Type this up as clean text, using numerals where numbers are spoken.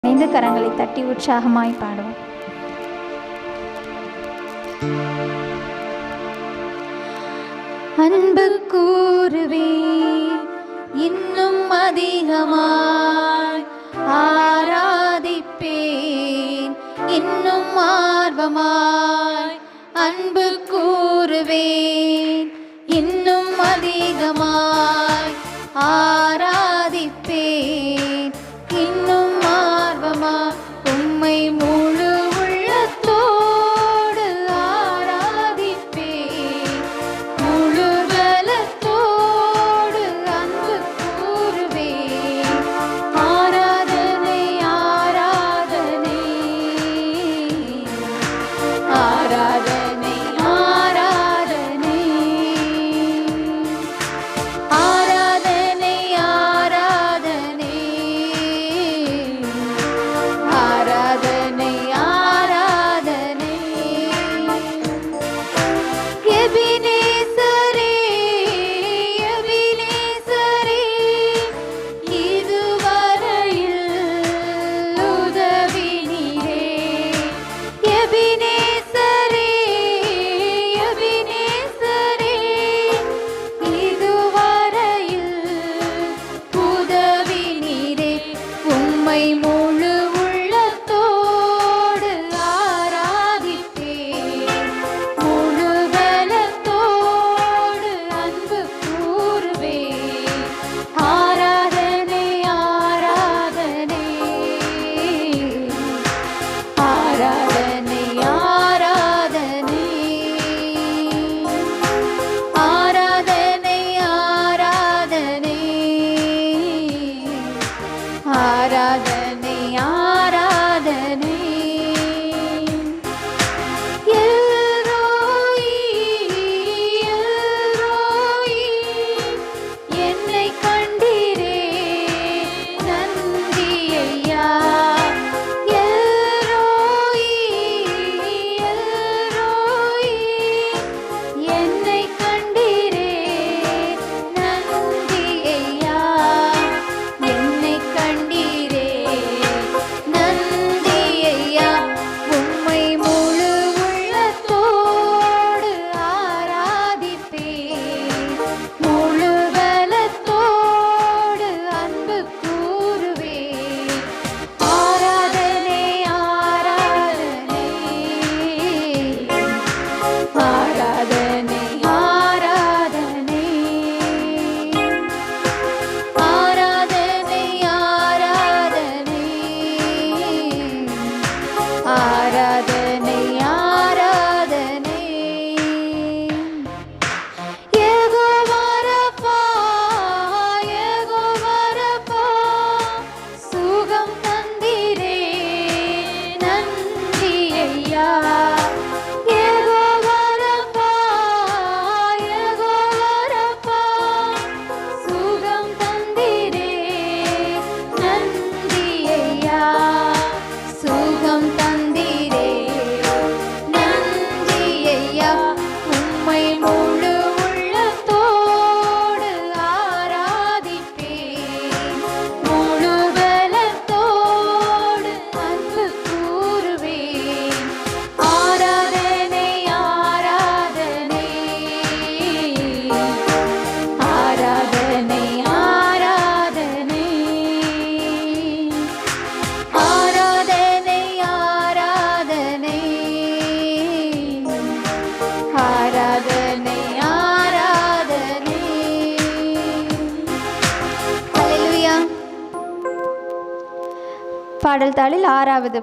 5 கரங்களை தட்டி உற்சாகமாய் பாடுவோம். அன்பு கூறுவேன் இன்னும் அதிகமாய், ஆராதிப்பேன் இன்னும் ஆர்வமாய். அன்பு கூறுவேன் இன்னும் அதிகமாய், ஆராதிப்பேன் இன்னும் ஆர்வமாய். உம்மை முழு உள்ளத்தோடு ஆராதிப்பேன், முழு பலத்தோடு அன்பு கூறுவேன். ஆராதனை ஆராதனை ஆராதனை ஆராதனை ஆராதனை ஆராதனை ஆராதனை ஆராதனை. எபினேசரே எபினேசரே, இதுவரையில் உதவி நீரே. எபினேசரே எபினேசரே, இதுவரையில் உதவி நீரே. உம்மை முழு உள்ளத்தோடு ஆராதிப்பேன், முழு பலத்தோடு அன்பு கூறுவேன். ஆராதனை ஆராதனை ஆராதனை ஆராதனை ஆராதனை ஆராதனை ஆராதனை ஆராதனை. எல்ரோயி எல்ரோயி, என்னை கண்டீரே நன்றி ஐயா. எல்ரோயி எல்ரோயி, என்னை கண்டீரே நன்றி ஐயா. என்னை கண்டீரே நன்றி ஐயா. உம்மை முழு உள்ளத்தோடு ஆராதிப்பேன், முழு பலத்தோடு அன்பு கூறுவேன். ஆராதனை ஆராதனை ஆராதனை ஆராதனை ஆராதனை ஆராதனை ஆராதனை. யெகோவா ரப்பா யெகோவா ரப்பா, சுகம் தந்தீரே நன்றி ஐயா. யெகோவா ரப்பா யெகோவா ரப்பா, சுகம் தந்தீரே நன்றி ஐயா. சுகம் தந்தீரே நன்றி ஐயா. உம்மை முழு உள்ளத்தோடு ஆராதிப்பேன், முழு பலத்தோடு அன்பு கூறுவேன். ஆராதனை ஆராதனை ஆராதனை ஆராதனை ஆராதனை ஆராதனை ஆராதனை ஆராதனை. ஹல்லேலூயா. பாடல் தாளில் 6வது